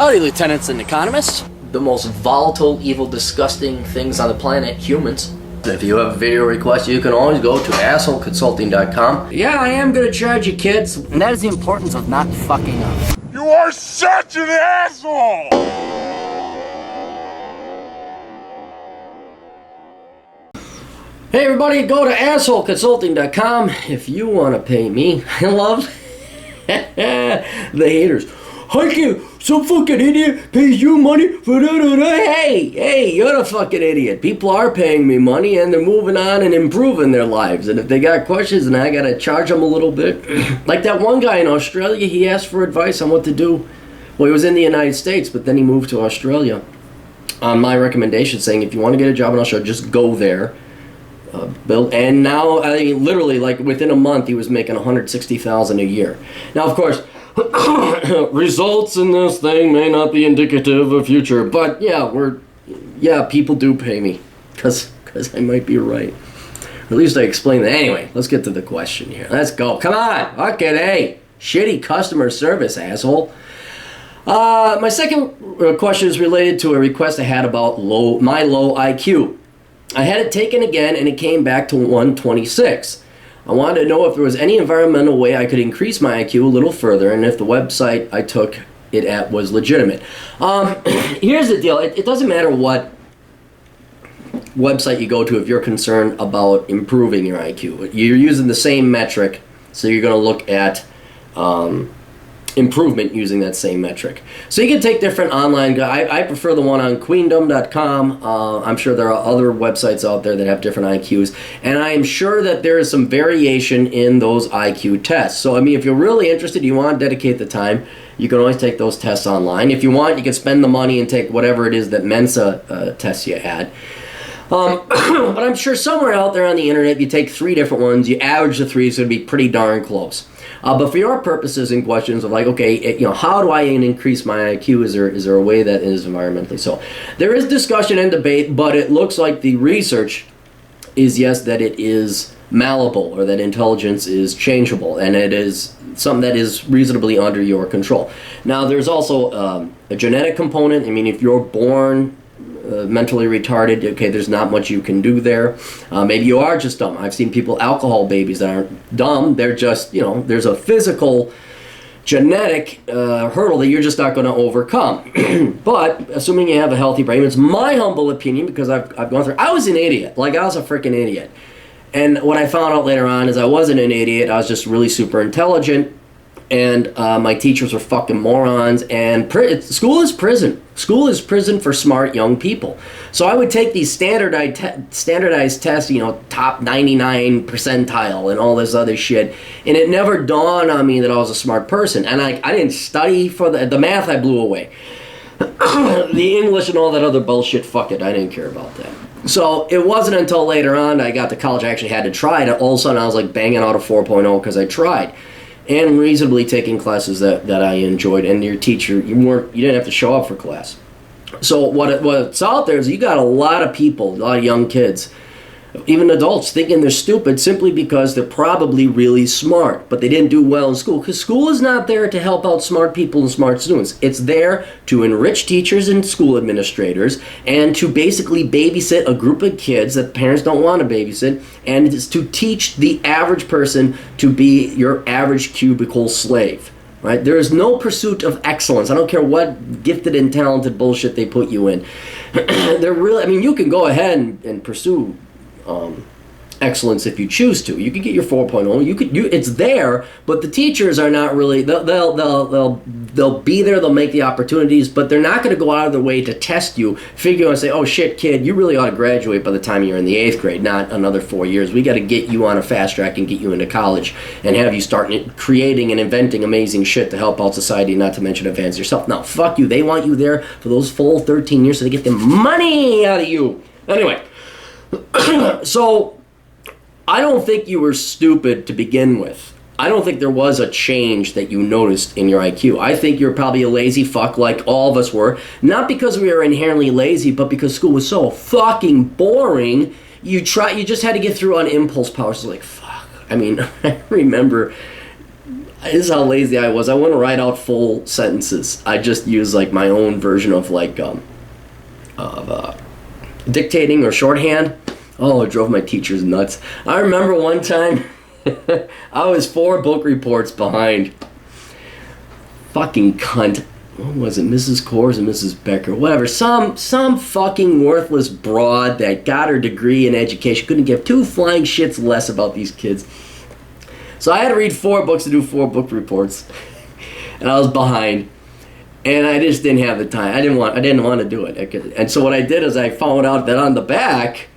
Howdy, lieutenants and economists. The most volatile, evil, disgusting things on the planet, humans. If you have a video request, you can always go to assholeconsulting.com. Yeah, I am gonna charge you, kids. And that is the importance of not fucking up. You are such an asshole! Hey everybody, go to assholeconsulting.com if you want to pay me. I love the haters. I can't, some fucking idiot pays you money for da-da-da. Hey, you're a fucking idiot. People are paying me money and they're moving on and improving their lives. And if they got questions and I gotta charge them a little bit. Like that one guy in Australia, he asked for advice on what to do. Well, he was in the United States, but then he moved to Australia on my recommendation, saying if you want to get a job in Australia, just go there. Build, and now, I mean, literally, like within a month, he was making $160,000 a year. Now, of course, results in this thing may not be indicative of future, but yeah, people do pay me because I might be right. Or at least I explained that. Anyway, let's get to the question here. Let's go. Come on. Okay, hey, shitty customer service, asshole. My second question is related to a request I had about my low IQ. I had it taken again, and it came back to 126. I wanted to know if there was any environmental way I could increase my IQ a little further, and if the website I took it at was legitimate. Here's the deal. It doesn't matter what website you go to if you're concerned about improving your IQ. You're using the same metric, so you're going to look at improvement using that same metric. So you can take different online, I prefer the one on queendom.com. I'm sure there are other websites out there that have different IQs, and I am sure that there is some variation in those IQ tests. So I mean, if you're really interested, you want to dedicate the time, you can always take those tests online. If you want, you can spend the money and take whatever it is that Mensa tests you at. But I'm sure somewhere out there on the internet, you take 3 different ones, you average the 3, it's going to be pretty darn close. But for your purposes and questions of like, okay, how do I increase my IQ? Is there a way that is environmentally so? There is discussion and debate, but it looks like the research is yes, that it is malleable, or that intelligence is changeable, and it is something that is reasonably under your control. Now, there's also a genetic component. I mean, if you're born mentally retarded, okay, there's not much you can do there. Maybe you are just dumb. I've seen people, alcohol babies, that aren't dumb. They're just, there's a physical, genetic hurdle that you're just not going to overcome. But assuming you have a healthy brain, it's my humble opinion, because I've gone through, I was an idiot. Like, I was a freaking idiot. And what I found out later on is I wasn't an idiot. I was just really super intelligent. And my teachers were fucking morons, and school is prison. School is prison for smart young people. So I would take these standardized tests, top 99 percentile and all this other shit, and it never dawned on me that I was a smart person. And I didn't study for the math. I blew away. The English and all that other bullshit, fuck it, I didn't care about that. So it wasn't until later on I got to college I actually had to try it, and all of a sudden I was like banging out a 4.0 because I tried. And reasonably taking classes that I enjoyed, and your teacher, you didn't have to show up for class. So what's out there is you got a lot of people, a lot of young kids, even adults, thinking they're stupid simply because they're probably really smart, but they didn't do well in school. Because school is not there to help out smart people and smart students. It's there to enrich teachers and school administrators, and to basically babysit a group of kids that parents don't want to babysit, and it's to teach the average person to be your average cubicle slave. Right? There is no pursuit of excellence. I don't care what gifted and talented bullshit they put you in. They're really, I mean, you can go ahead and pursue excellence if you choose to. You can get your 4.0. It's there, but the teachers are not really. They'll be there. They'll make the opportunities, but they're not going to go out of their way to test you, figure out and say, "Oh shit, kid, you really ought to graduate by the time you're in the 8th grade, not another 4 years. We got to get you on a fast track and get you into college and have you start creating and inventing amazing shit to help out society, not to mention advance yourself." No, fuck you. They want you there for those full 13 years so they get the money out of you. Anyway, so I don't think you were stupid to begin with. I don't think there was a change that you noticed in your IQ. I think you're probably a lazy fuck like all of us were. Not because we were inherently lazy, but because school was so fucking boring. You just had to get through on impulse power. So like, fuck. I mean, I remember This is how lazy I was. I wouldn't write out full sentences. I just use like my own version of like dictating or shorthand. Oh, it drove my teachers nuts. I remember one time I was 4 book reports behind. Fucking cunt. What was it? Mrs. Kors and Mrs. Becker. Whatever. Some fucking worthless broad that got her degree in education couldn't give 2 flying shits less about these kids. So I had to read 4 books to do 4 book reports. And I was behind. And I just didn't have the time. I didn't want to do it. And so what I did is I found out that on the back,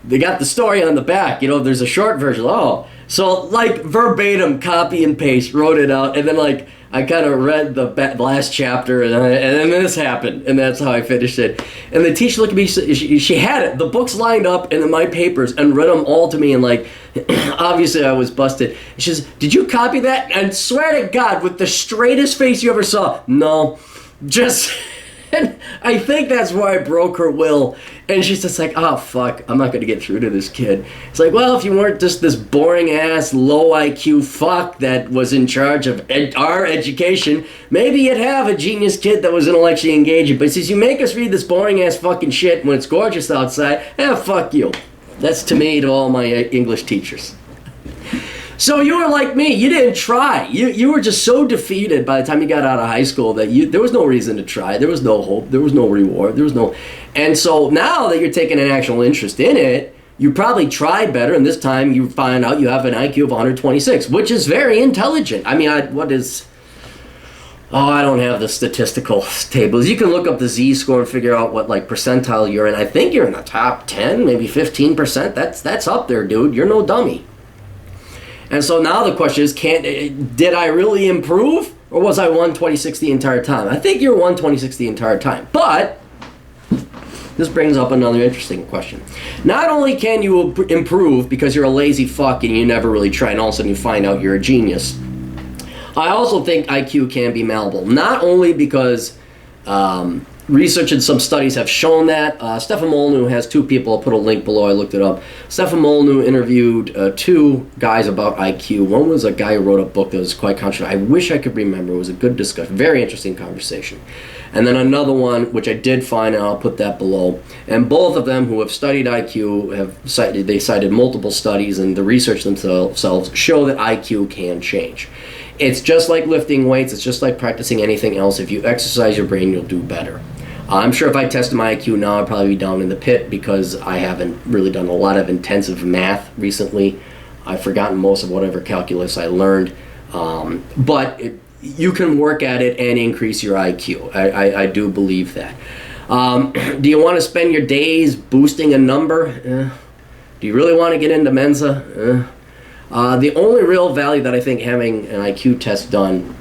they got the story on the back. You know, there's a short version. Oh, so like verbatim, copy and paste, wrote it out, and then like I kind of read the last chapter, and then this happened, and that's how I finished it. And the teacher looked at me. She had it, the books lined up, and then my papers, and read them all to me. And like, obviously I was busted. She says, "Did you copy that?" And swear to God, with the straightest face you ever saw, no, just. And I think that's why I broke her will. And she's just like, oh, fuck, I'm not going to get through to this kid. It's like, well, if you weren't just this boring-ass, low-IQ fuck that was in charge of our education, maybe you'd have a genius kid that was intellectually engaging. But since you make us read this boring-ass fucking shit when it's gorgeous outside, fuck you. That's to me, to all my English teachers. So you were like me. You didn't try. You were just so defeated by the time you got out of high school that there was no reason to try. There was no hope. There was no reward. There was no... And so now that you're taking an actual interest in it, you probably tried better, and this time you find out you have an IQ of 126, which is very intelligent. I mean, what is... Oh, I don't have the statistical tables. You can look up the Z-score and figure out what like percentile you're in. I think you're in the top 10, maybe 15%. That's up there, dude. You're no dummy. And so now the question is, did I really improve, or was I 126 the entire time? I think you're 126 the entire time. But this brings up another interesting question. Not only can you improve because you're a lazy fuck and you never really try, and all of a sudden you find out you're a genius, I also think IQ can be malleable. Not only because research and some studies have shown that. Stefan Molyneux has 2 people. I'll put a link below. I looked it up. Stefan Molyneux interviewed 2 guys about IQ. One was a guy who wrote a book that was quite controversial. I wish I could remember. It was a good discussion. Very interesting conversation. And then another one, which I did find, and I'll put that below. And both of them who have studied IQ, they cited multiple studies, and the research themselves show that IQ can change. It's just like lifting weights. It's just like practicing anything else. If you exercise your brain, you'll do better. I'm sure if I tested my IQ now, I'd probably be down in the pit because I haven't really done a lot of intensive math recently. I've forgotten most of whatever calculus I learned. But you can work at it and increase your IQ. I do believe that. Do you want to spend your days boosting a number? Do you really want to get into Mensa? The only real value that I think having an IQ test done,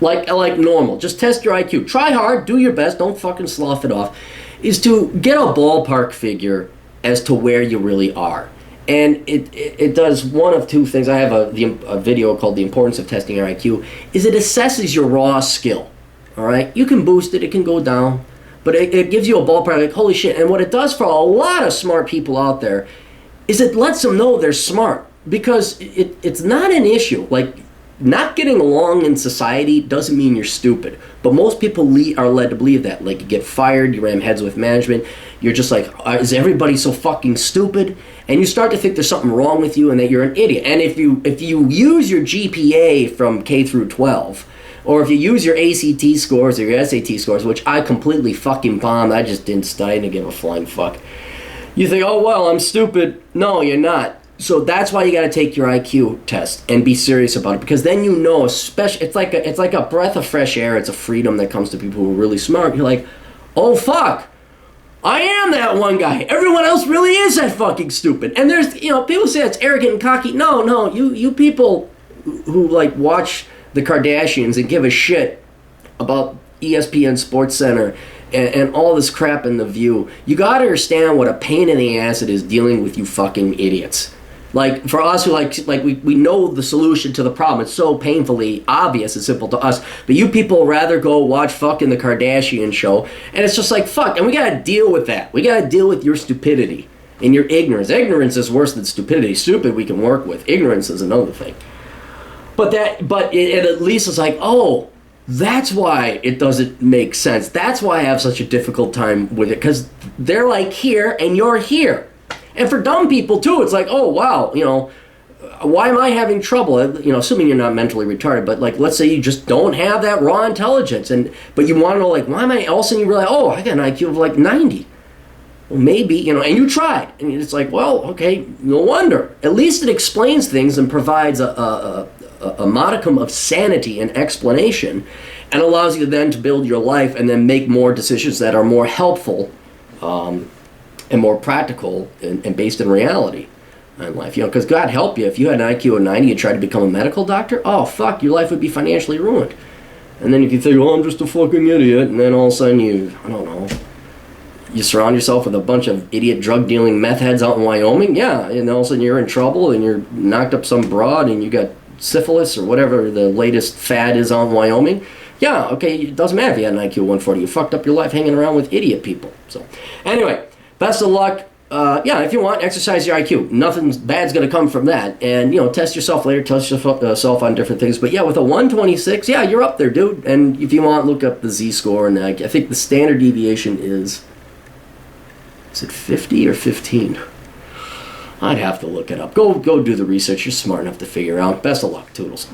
like normal, just test your IQ. Try hard, do your best, don't fucking slough it off, is to get a ballpark figure as to where you really are. And it does one of 2 things. I have a video called The Importance of Testing Your IQ. Is it assesses your raw skill. All right? You can boost it, it can go down, but it gives you a ballpark, like, holy shit. And what it does for a lot of smart people out there is it lets them know they're smart. Because it's not an issue. Like, not getting along in society doesn't mean you're stupid. But most people are led to believe that. Like, you get fired, you ram heads with management, you're just like, is everybody so fucking stupid? And you start to think there's something wrong with you and that you're an idiot. And if you use your GPA from K through 12, or if you use your ACT scores or your SAT scores, which I completely fucking bombed, I just didn't study to give a flying fuck. You think, oh, well, I'm stupid. No, you're not. So that's why you got to take your IQ test and be serious about it, because then you know, especially it's like a breath of fresh air. It's a freedom that comes to people who are really smart. You're like, oh fuck, I am that one guy. Everyone else really is that fucking stupid. And there's, people say it's arrogant and cocky. No, you people who like watch the Kardashians and give a shit about ESPN Sports Center and all this crap in The View, you got to understand what a pain in the ass it is dealing with you fucking idiots. Like, for us who we know the solution to the problem. It's so painfully obvious and simple to us. But you people rather go watch fucking the Kardashian show. And it's just like, fuck. And we got to deal with that. We got to deal with your stupidity and your ignorance. Ignorance is worse than stupidity. Stupid we can work with. Ignorance is another thing. But it at least is like, oh, that's why it doesn't make sense. That's why I have such a difficult time with it, because they're like here and you're here. And for dumb people too, it's like, oh wow, why am I having trouble? Assuming you're not mentally retarded, but like, let's say you just don't have that raw intelligence, but you want to know, like, why am I? All of a sudden you realize, oh, I got an IQ of like 90. Well, maybe, and you tried, and it's like, well, okay, no wonder. At least it explains things and provides a modicum of sanity and explanation, and allows you then to build your life and then make more decisions that are more helpful and more practical and based in reality in life. Because God help you, if you had an IQ of 90 and tried to become a medical doctor, oh fuck, your life would be financially ruined. And then if you think, oh, I'm just a fucking idiot, and then all of a sudden you surround yourself with a bunch of idiot drug dealing meth heads out in Wyoming, yeah, and all of a sudden you're in trouble and you're knocked up some broad and you got syphilis or whatever the latest fad is out in Wyoming. Yeah, okay, it doesn't matter if you had an IQ of 140. You fucked up your life hanging around with idiot people. So, anyway, best of luck. If you want, exercise your IQ. Nothing bad's going to come from that. And, test yourself later, test yourself on different things. But, yeah, with a 126, yeah, you're up there, dude. And if you want, look up the Z-score. And I think the standard deviation is it 50 or 15? I'd have to look it up. Go do the research. You're smart enough to figure out. Best of luck. Toodles.